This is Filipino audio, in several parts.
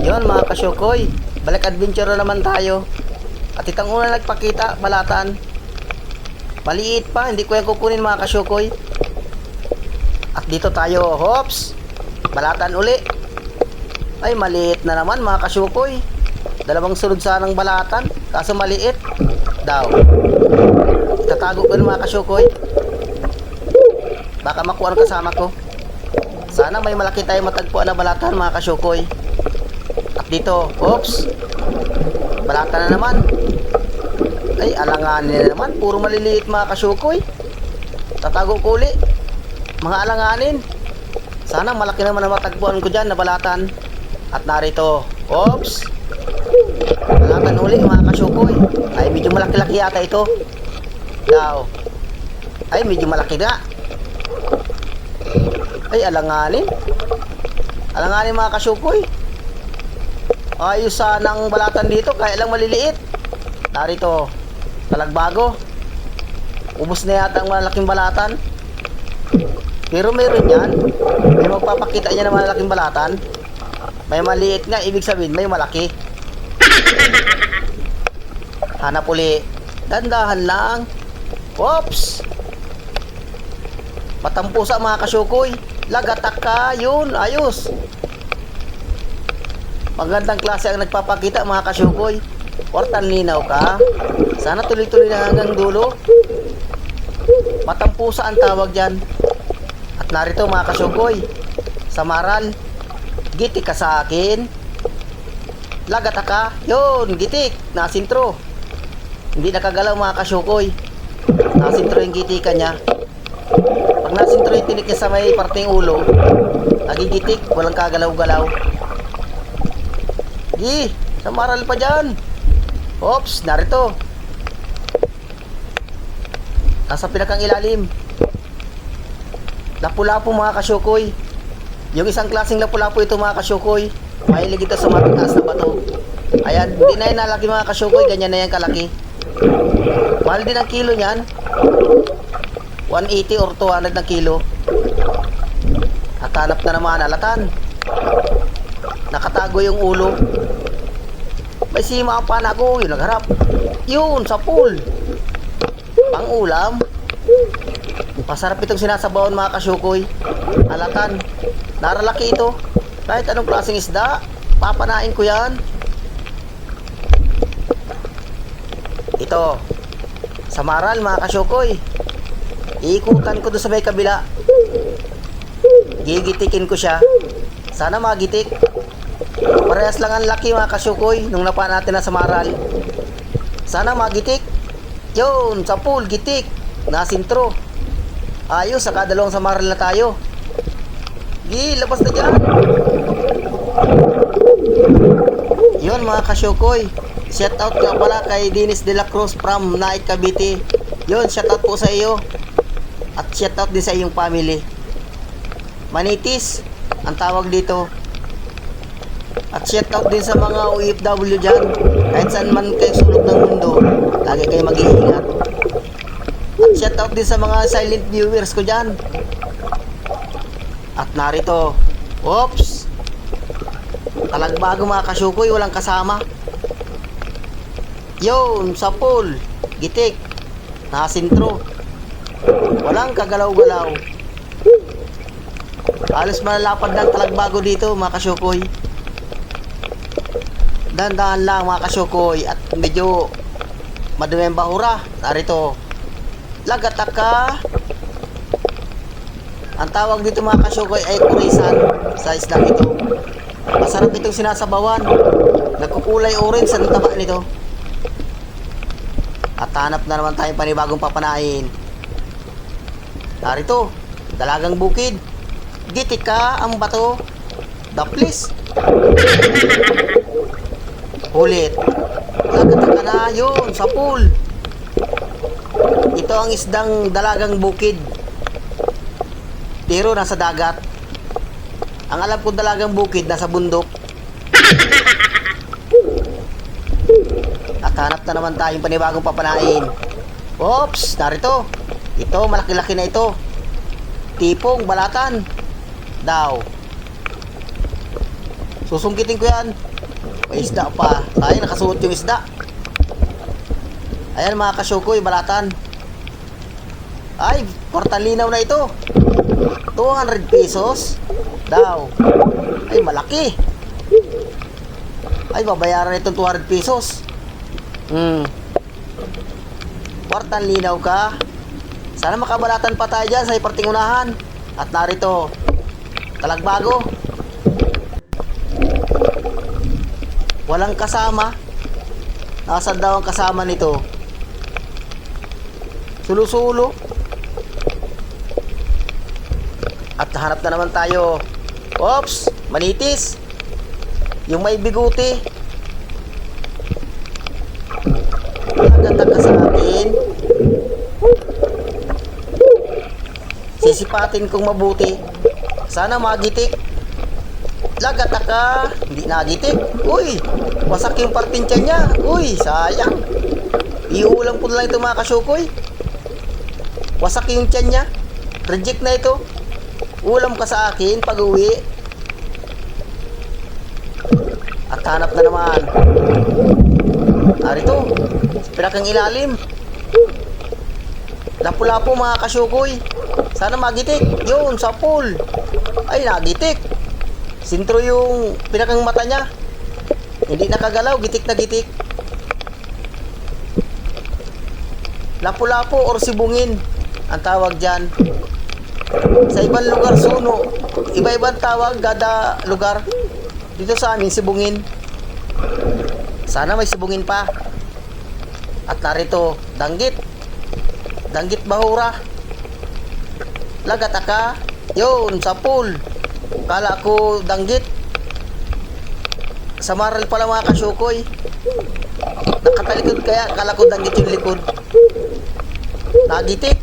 Yun mga kasyukoy, balik adventure na naman tayo. At itang una nagpakita, balatan. Maliit pa, hindi ko yan kukunin mga kasyukoy. At dito tayo, hops, balatan uli. Ay maliit na naman mga kasyukoy. Dalawang sunod sanang balatan, kaso maliit daw. Itatago ko ng mga kasyukoy. Baka makuha ang kasama ko. Sana may malaki tayong matagpuan na balatan mga kasyukoy. At dito, oops, balatan na naman. Ay, alanganin na naman. Puro maliliit mga kasyukoy. Tatago ko uli. Mga alanganin. Sana malaki naman na matagpuan ko dyan na balatan. At narito, oops, balatan uli mga kasyukoy. Ay, medyo malaki-laki yata ito. Daw. Ay, medyo malaki na. Ay, alanganin. Alanganin mga kasyukoy. Ayos sanang balatan dito, kaya lang maliliit. Narito, talagbago. Ubos na yata ang malaking balatan. Pero meron yan. May magpapakita niya ng malaking balatan. May maliit nga, ibig sabihin may malaki. Hanap uli. Dandahan lang. Oops, patampusa mga kasyukoy. Lagatak ka, yun, ayos. Magandang klase ang nagpapakita mga kasyukoy. Portan linaw ka. Sana tuloy-tuloy na hanggang dulo. Matampusa ang tawag dyan. At narito mga kasyukoy, samaral. Gitik ka sa akin. Lagata ka. Yun, gitik. Nasintro. Hindi nakagalaw mga kasyukoy. Nasintro yung gitikan niya. Pag nasintro yung tinik niya sa may parting ulo, nagigitik, walang kagalaw-galaw. Gi, samaral pa dyan. Oops, narito. Nasa pinakang ilalim. Lapu-lapu mga kasyukoy. Yung isang klaseng lapu-lapu ito mga kasyukoy. Mahilig ito sa matataas na bato. Ayan, hindi na yan nalaki mga kasyukoy. Ganyan na yan kalaki. Mahal din ang kilo niyan. 180 or 200 ng kilo. At hanap na naman alatan. Nakatago yung ulo. May sima ang panago. Yung nagharap. Yun, sa pool. Pang ulam. Masarap itong sinasabawan mga kasyukoy. Alatan. Naralaki ito. Kahit anong klaseng isda, papanain ko yan. Ito, samaral mga kasyukoy. Iikutan ko doon sa may kabila. Gigitikin ko siya. Sana magitik. Parehas lang ang laki mga kasyukoy nung napa natin na samaral. Sana magitik. Yun, sa pool, gitik. Nasintro. Ayos, saka dalawang samaral na tayo. Gi, labas na dyan. Yun mga kasyukoy. Shout out nga pala kay Dennis de la Cruz from Naik Cavite. Yun, shout out po sa iyo. At shout out din sa iyong family. Manitis ang tawag dito. At shout out din sa mga OFW dyan. Kahit saan man kayo sulok ng mundo, lagi kayo mag-iingat. At shout out din sa mga silent viewers ko dyan. At narito, oops, talagbago mga kasyukoy, walang kasama. Yun, sa pool, gitik, nasintro. Walang kagalaw-galaw. Alos malalapad ng talagbago dito mga kasyukoy. Dahan-dahan lang mga kasyukoy. At medyo madumi ang bahura. Narito, lagatak ka. Ang tawag dito mga kasyukoy ay kurisan. Sa islang ito. Masarap itong sinasabawan. Nagkukulay orange ang taba nito. At hanap na naman tayong panibagong papanain. Narito, dalagang bukid. Gitik ka ang bato. Daplis. Ulit. Lagatan ka na. Yun, sa pool. Ito ang isdang dalagang bukid. Pero nasa dagat. Ang alam ko dalagang bukid nasa bundok. At hanap na naman tayong panibagong papanain. Oops, narito. Ito, malaki-laki na ito. Tipong balatan. Daw. Susungkitin ko yan. May isda pa. Tayo, nakasuot yung isda. Ayan mga kasyukoy, balatan. Ay, kwartang linaw na ito. 200 pesos daw. Ay, malaki. Ay, babayaran itong 200 pesos. Kwartang linaw ka. Sana makabalatan pa tayo dyan sa iparting unahan. At narito, talagbago. Walang kasama. Nasaan daw ang kasama nito? Sulo-sulo. At hanap na naman tayo. Oops, manitis. Yung may biguti. Naganda ka sa akin. Sisipatin kong mabuti. Sana magitik. Lagata ka. Hindi nagitik. Uy, wasak yung partintya niya. Uy, sayang. Iulang po na lang ito mga kasyukoy. Wasak yung tiyan niya. Reject na ito. Ulam ka sa akin pag uwi. At hanap na naman. Narito, pinakang ilalim. Lapu-lapu mga kasyukoy. Sana magitik. Yun, sa pool. Ay, nagitik. Sintro yung pinakang mata niya. Hindi nakagalaw, gitik na gitik. Lapu-lapu or sibungin ang tawag dyan. Sa ibang lugar suno. Iba-ibang tawag kada lugar. Dito sa amin sibungin. Sana may sibungin pa. At narito, danggit. Danggit bahura. Lagata ka. Yun, sa pool. Kala ko danggit. Sa maral pala mga kasyukoy. Nakatalikod kaya kala ko danggit yung likod. Nagitik.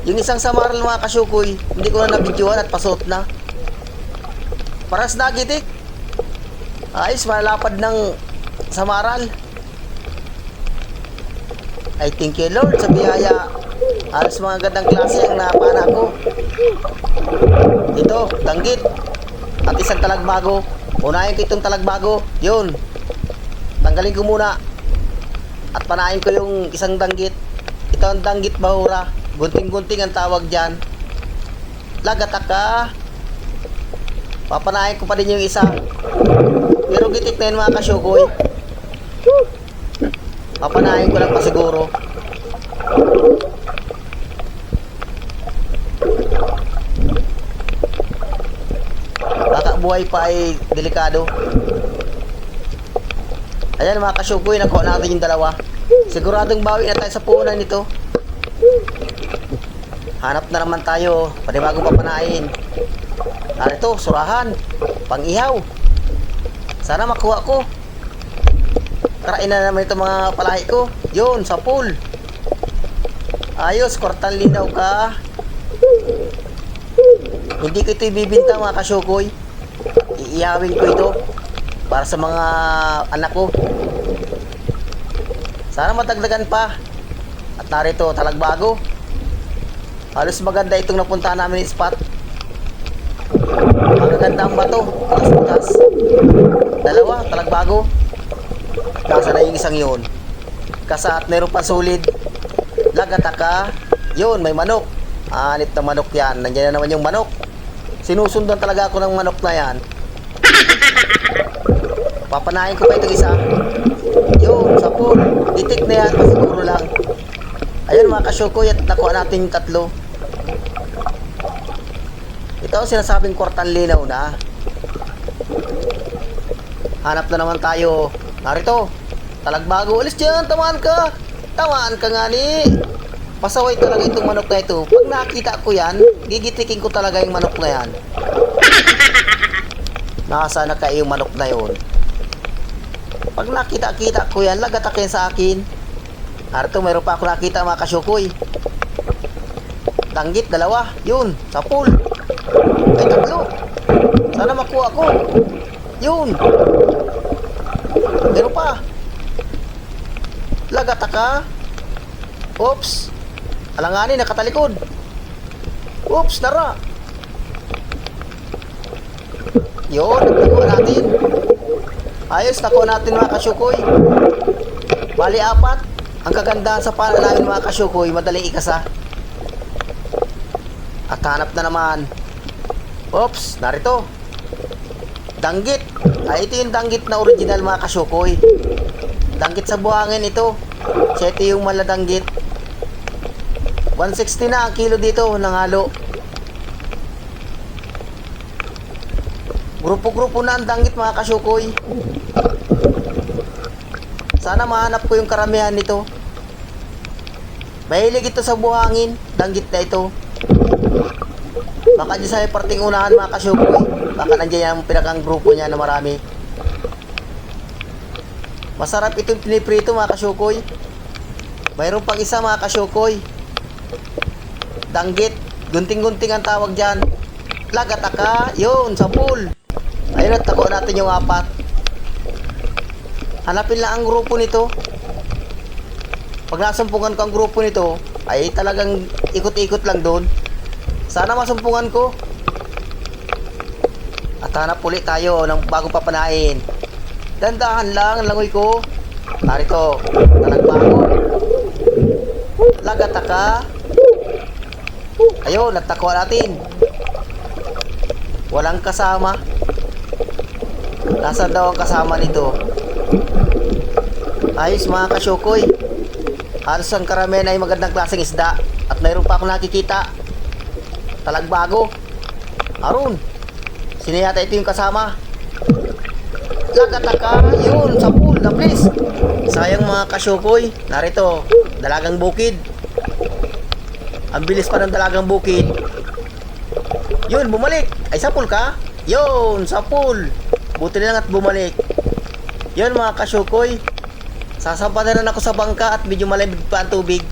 Yung isang samaral mga kasyukoy, hindi ko na nabidyohan at pasot na. Paras nagitik. Ayos, malapad ng samaral. I thank you Lord sa biyaya. Alas mga gandang klase ang napana ko. Ito, danggit. At isang talagbago. Unahin ko itong talagbago. Yun. Tanggalin ko muna. At panahin ko yung isang danggit. Ito ang danggit bahura. Gunting-gunting ang tawag dyan. Lagata ka. Papanahin ko pa din yung isa. Pero gitik na yun mga kasyukoy. Papanahin ko lang pa siguro. Baka buhay pa ay delikado. Ayan mga kasyukoy, nakuha natin yung dalawa. Siguradong bawi na tayo sa puhunan nito. Hanap na naman tayo. Panibagong papanain. Narito, surahan. Pang-ihaw. Sana makuha ko. Karain na naman ito mga palahi ko. Yun, sa pool. Ayos, kwartang linaw ka. Hindi ko ito ibibinta mga kasyukoy. Iihawin ko ito para sa mga anak ko. Sana matagdagan pa. At narito, talagbago. Halos maganda itong napuntahan namin spot. Magaganda ang bato. Taas-taas. Dalawa, talagbago. Nasa na yung isang yun. Kasaat, meron pa solid. Lagata ka. Yun, may manok. Anip na manok yan. Nandiyan na naman yung manok. Sinusundan talaga ako ng manok na yan. Papanahin ko pa itong isa. Yun, sa pool. Ditik na yan, pasiguro lang. Ayun mga kasyukoy, at nakuha natin yung tatlo. Ito ang sinasabing kwartang linaw na. Hanap na naman tayo. Narito, talagbago. Alis dyan, tamaan ka. Tamaan ka nga ni. Pasaway talaga itong manok na ito. Pag nakita ko yan, gigitikin ko talaga yung manok na yan. Nakasana ka yung manok na yun. Pag nakita-kita ko yan, lagatakin sa akin. Narito, mayroon pa ako nakita mga kasyukoy. Danggit, dalawa. Yun, sa pool. Ay, tatlo. Sana makuha ko. Yun. Meron pa. Lagata ka. Oops. Alanganin, nakatalikod. Oops, nara. Yun, nakuha natin. Ayos, nakuha natin mga kasyukoy. Bali, 4. Ang kagandahan sa pala namin mga kasyukoy, madaling ikasa. At hanap na naman. Oops, narito. Danggit. Ay, ito yung danggit na original mga kasyukoy. Danggit sa buhangin ito. So, ito yung maladanggit. 160 na ang kilo dito ng halo. Grupo-grupo na ang danggit mga kasyukoy. Sana mahanap ko yung karamihan nito. Mahilig ito sa buhangin. Danggit na ito. Baka dyan sa parting unahan mga kasyukoy. Baka nandiyan yung pinakang grupo niya na marami. Masarap itong piniprito mga kasyukoy. Mayroon pang isa mga kasyukoy. Danggit. Gunting-gunting ang tawag dyan. Lagataka. Yun, sa pool. Ayun, at tako natin yung 4. Hanapin lang ang grupo nito. Pag nasumpungan ko ang grupo nito, ay talagang ikot-ikot lang doon. Sana masumpungan ko. At hanap ulit tayo ng bagong papanain. Dandahan lang ang langoy ko. Narito, talagbago. Lagataka. Ayun, natakwa natin. Walang kasama. Nasaan daw ang kasama nito? Ayos mga kasyukoy. Halos ang karamihan ay magandang klaseng isda. At mayroon pa akong nakikita. Talagbago. Arun. Sino yata ito yung kasama? Lagataka. Yun, sa pool. Na please. Sayang mga kasyukoy. Narito, dalagang bukid. Ang bilis pa ng dalagang bukid. Yun, bumalik. Ay, sa pool ka? Yun, sa pool. Buti na lang at bumalik. Yun mga kasyukoy. Sasampa na rin ako sa bangka at medyo malamig pa ang tubig.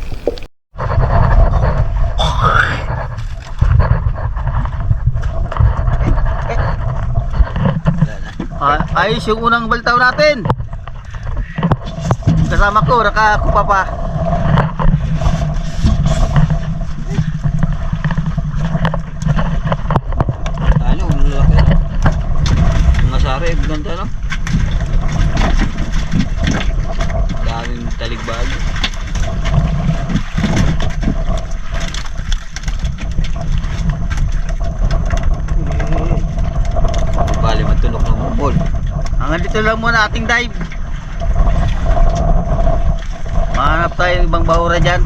Ayos yung unang baltaw natin. Kasama ko, nakakupa pa. Ano, lalaki na. Mga sari, ganda no? Daming taligbag. Bali, matulok ng mumol. Hanggang dito lang muna ating dive. Mahanap tayo ng ibang bahura dyan.